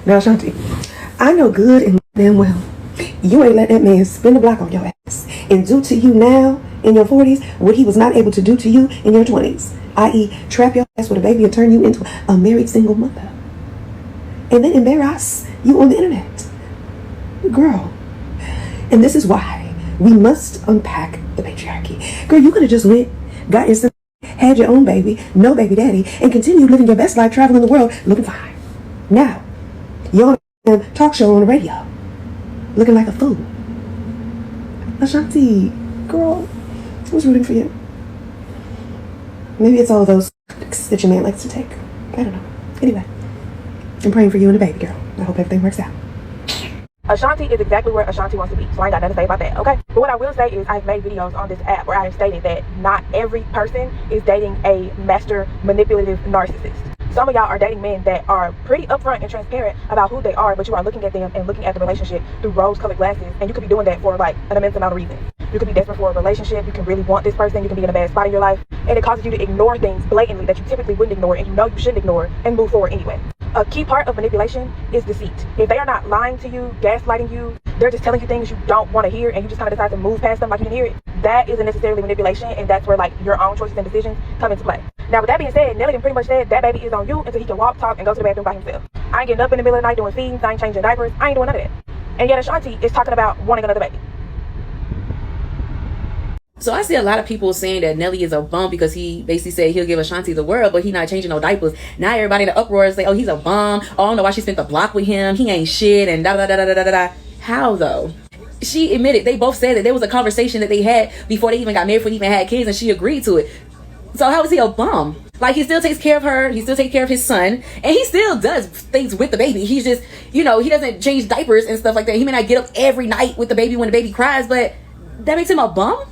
Now, Ashanti, I know good and damn well you ain't let that man spin the block on your ass and do to you now in your 40s what he was not able to do to you in your 20s, i.e., trap your ass with a baby and turn you into a married single mother. And then embarrass you on the internet. Girl. And this is why we must unpack the patriarchy. Girl, you could have just went, got yourself, had your own baby, no baby daddy, and continued living your best life traveling the world looking fine. Now, you're on a talk show on the radio, looking like a fool. Ashanti, girl, I was rooting for you. Maybe it's all those that your man likes to take. I don't know. Anyway, I'm praying for you and the baby girl. I hope everything works out. Ashanti is exactly where Ashanti wants to be, so I ain't got nothing to say about that, okay? But what I will say is I've made videos on this app where I have stated that not every person is dating a master manipulative narcissist. Some of y'all are dating men that are pretty upfront and transparent about who they are, but you are looking at them and looking at the relationship through rose-colored glasses, and you could be doing that for like an immense amount of reasons. You could be desperate for a relationship, you can really want this person, you can be in a bad spot in your life, and it causes you to ignore things blatantly that you typically wouldn't ignore and you know you shouldn't ignore and move forward anyway. A key part of manipulation is deceit. If they are not lying to you, gaslighting you, they're just telling you things you don't want to hear and you just kind of decide to move past them like you didn't hear it, that isn't necessarily manipulation, and that's where like your own choices and decisions come into play. Now, with that being said, Nelly pretty much said that baby is on you until he can walk, talk, and go to the bathroom by himself. I ain't getting up in the middle of the night doing feeds, I ain't changing diapers, I ain't doing none of that. And yet Ashanti is talking about wanting another baby. So I see a lot of people saying that Nelly is a bum because he basically said he'll give Ashanti the world, but he not changing no diapers. Now everybody in the uproar is like, oh, he's a bum. Oh, I don't know why she spent the block with him. He ain't shit and da da da da da da da. How though? She admitted, they both said that there was a conversation that they had before they even got married, before they even had kids, and she agreed to it. So how is he a bum? Like, he still takes care of her, he still takes care of his son, and he still does things with the baby. He's just, you know, he doesn't change diapers and stuff like that. He may not get up every night with the baby when the baby cries, but that makes him a bum?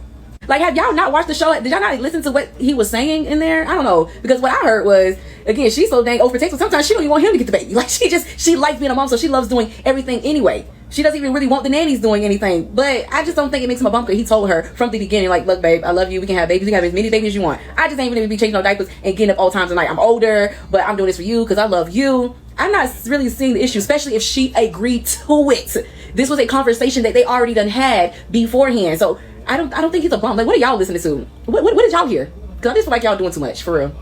Like, have y'all not watched the show? Did y'all not listen to what he was saying in there? I don't know. Because what I heard was, again, she's so dang overprotective. Sometimes she don't even want him to get the baby. Like, she likes being a mom, so she loves doing everything anyway. She doesn't even really want the nannies doing anything. But I just don't think it makes him a bum, because he told her from the beginning, like, look, babe, I love you. We can have babies. We can have as many babies as you want. I just ain't gonna be changing no diapers and getting up all times of night. I'm older, but I'm doing this for you because I love you. I'm not really seeing the issue, especially if she agreed to it. This was a conversation that they already done had beforehand. So I don't think he's a bum. Like, what are y'all listening to? What did y'all hear? Because I just feel like y'all doing too much, for real.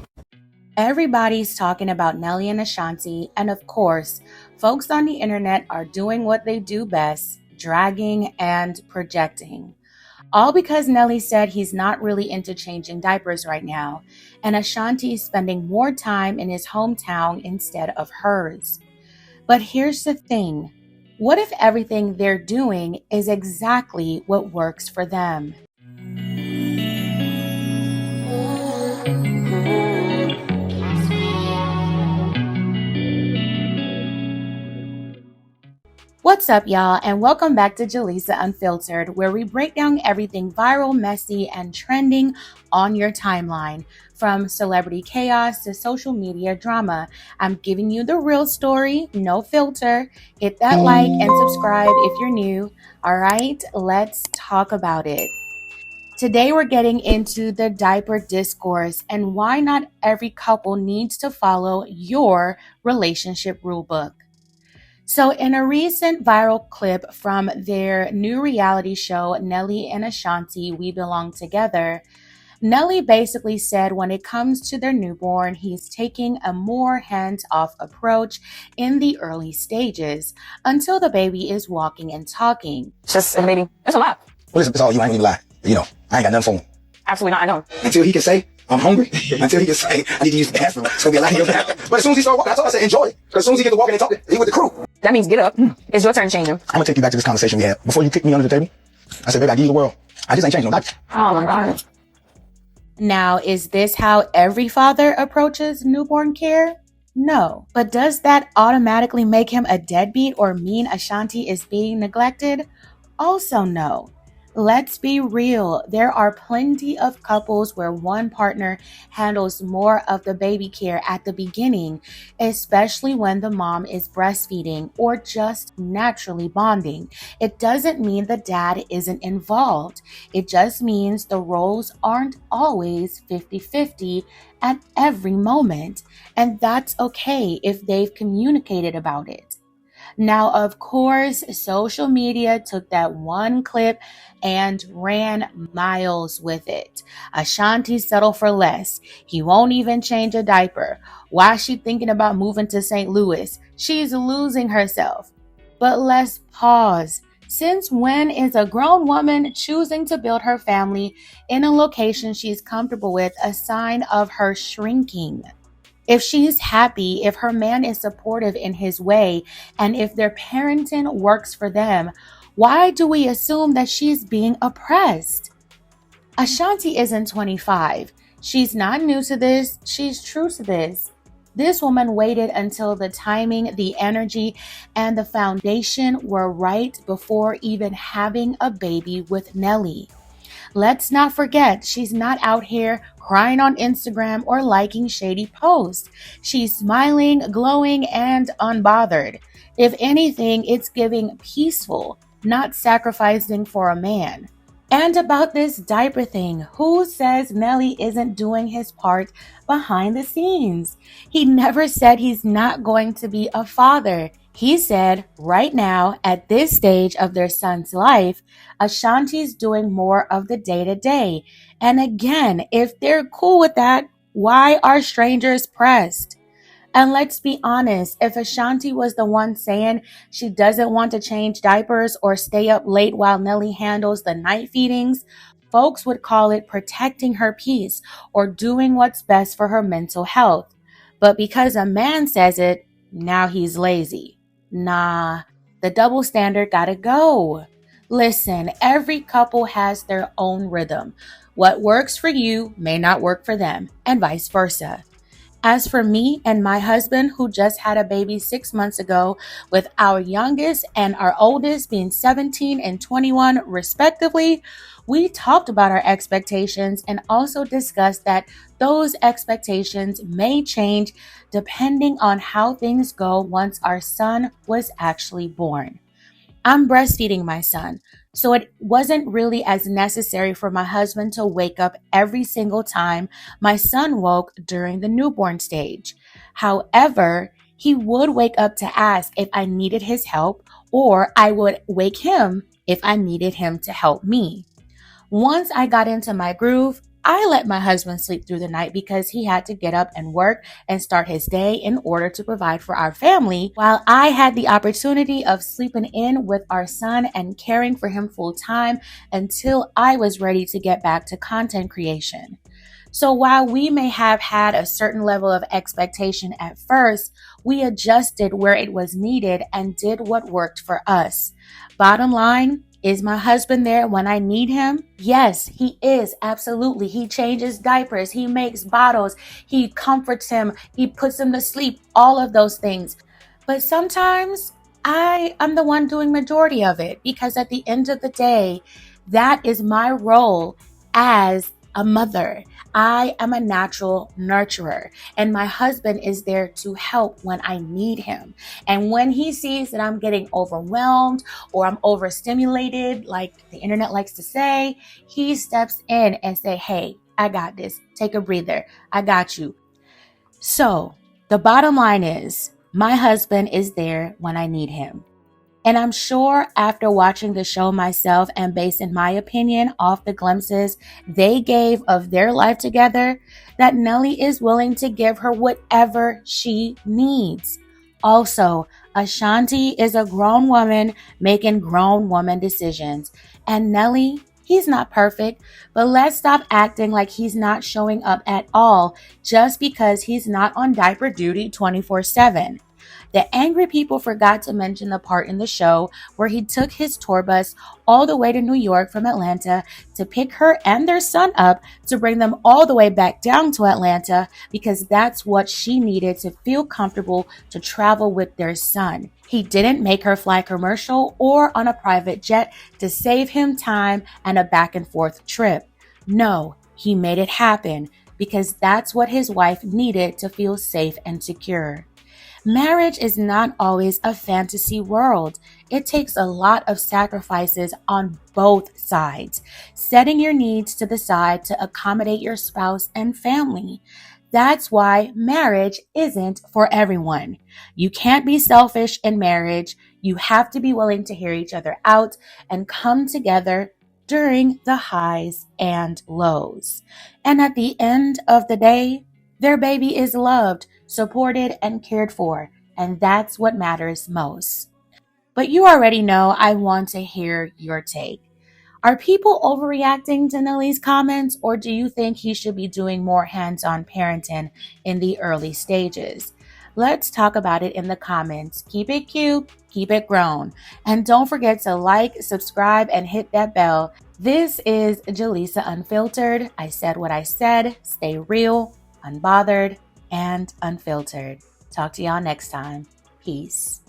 Everybody's talking about Nelly and Ashanti, and of course, folks on the internet are doing what they do best, dragging and projecting. All because Nelly said he's not really into changing diapers right now, and Ashanti is spending more time in his hometown instead of hers. But here's the thing. What if everything they're doing is exactly what works for them? What's up, y'all, and welcome back to Jaleesa Unfiltered, where we break down everything viral, messy, and trending on your timeline. From celebrity chaos to social media drama, I'm giving you the real story, no filter. Hit that like and subscribe if you're new. All right, let's talk about it. Today we're getting into the diaper discourse and why not every couple needs to follow your relationship rulebook. So in a recent viral clip from their new reality show, Nelly and Ashanti, We Belong Together, Nelly basically said when it comes to their newborn, he's taking a more hands-off approach in the early stages until the baby is walking and talking. Just a baby. That's a lot. Well, it's all you. I ain't gonna lie. You know, I ain't got nothing for him. Absolutely not. I know. Until he can say, I'm hungry. Until he can say, I need to use the bathroom. It's gonna be a lot in your bathroom. But as soon as he started walking, I told him, I said, enjoy it. Because as soon as he gets to walking and talking, he with the crew. That means get up. It's your turn to change him. I'm gonna take you back to this conversation we had. Before you kicked me under the table, I said, baby, I give you the world. I just ain't changing no diapers. Oh my God. Now, is this how every father approaches newborn care? No. But does that automatically make him a deadbeat or mean Ashanti is being neglected? Also no. Let's be real. There are plenty of couples where one partner handles more of the baby care at the beginning, especially when the mom is breastfeeding or just naturally bonding. It doesn't mean the dad isn't involved. It just means the roles aren't always 50-50 at every moment. And that's okay if they've communicated about it. Now, of course, social media took that one clip and ran miles with it. Ashanti settled for less. He won't even change a diaper. Why is she thinking about moving to St. Louis? She's losing herself. But let's pause. Since when is a grown woman choosing to build her family in a location she's comfortable with a sign of her shrinking? If she's happy, if her man is supportive in his way, and if their parenting works for them, why do we assume that she's being oppressed? Ashanti isn't 25. She's not new to this. She's true to this. This woman waited until the timing, the energy, and the foundation were right before even having a baby with Nelly. Let's not forget, she's not out here crying on Instagram or liking shady posts. She's smiling, glowing, and unbothered. If anything, it's giving peaceful, not sacrificing for a man. And about this diaper thing, who says Nelly isn't doing his part behind the scenes? He never said he's not going to be a father. He said right now, at this stage of their son's life, Ashanti's doing more of the day-to-day. And again, if they're cool with that, why are strangers pressed? And let's be honest, if Ashanti was the one saying she doesn't want to change diapers or stay up late while Nelly handles the night feedings, folks would call it protecting her peace or doing what's best for her mental health. But because a man says it, now he's lazy. Nah, the double standard gotta go. Listen, every couple has their own rhythm. What works for you may not work for them, and vice versa. As for me and my husband, who just had a baby 6 months ago, with our youngest and our oldest being 17 and 21 respectively, we talked about our expectations and also discussed that those expectations may change depending on how things go once our son was actually born. I'm breastfeeding my son, so it wasn't really as necessary for my husband to wake up every single time my son woke during the newborn stage. However, he would wake up to ask if I needed his help, or I would wake him if I needed him to help me. Once I got into my groove, I let my husband sleep through the night because he had to get up and work and start his day in order to provide for our family, while I had the opportunity of sleeping in with our son and caring for him full time until I was ready to get back to content creation. So while we may have had a certain level of expectation at first, we adjusted where it was needed and did what worked for us. Bottom line, is my husband there when I need him? Yes, he is. Absolutely. He changes diapers. He makes bottles. He comforts him. He puts him to sleep. All of those things. But sometimes I am the one doing majority of it because at the end of the day, that is my role as a mother. I am a natural nurturer, and my husband is there to help when I need him. And when he sees that I'm getting overwhelmed or I'm overstimulated, like the internet likes to say, he steps in and say, "Hey, I got this. Take a breather. I got you." So the bottom line is my husband is there when I need him. And I'm sure after watching the show myself and basing my opinion off the glimpses they gave of their life together, that Nelly is willing to give her whatever she needs. Also, Ashanti is a grown woman making grown woman decisions. And Nelly, he's not perfect, but let's stop acting like he's not showing up at all just because he's not on diaper duty 24/7. The angry people forgot to mention the part in the show where he took his tour bus all the way to New York from Atlanta to pick her and their son up to bring them all the way back down to Atlanta because that's what she needed to feel comfortable to travel with their son. He didn't make her fly commercial or on a private jet to save him time and a back and forth trip. No, he made it happen because that's what his wife needed to feel safe and secure. Marriage is not always a fantasy world. It takes a lot of sacrifices on both sides, setting your needs to the side to accommodate your spouse and family. That's why marriage isn't for everyone. You can't be selfish in marriage. You have to be willing to hear each other out and come together during the highs and lows. And at the end of the day, their baby is loved, supported, and cared for. And that's what matters most. But you already know I want to hear your take. Are people overreacting to Nelly's comments, or do you think he should be doing more hands-on parenting in the early stages? Let's talk about it in the comments. Keep it cute, keep it grown. And don't forget to like, subscribe, and hit that bell. This is Jaleesa Unfiltered. I said what I said. Stay real, unbothered, and unfiltered. Talk to y'all next time. Peace.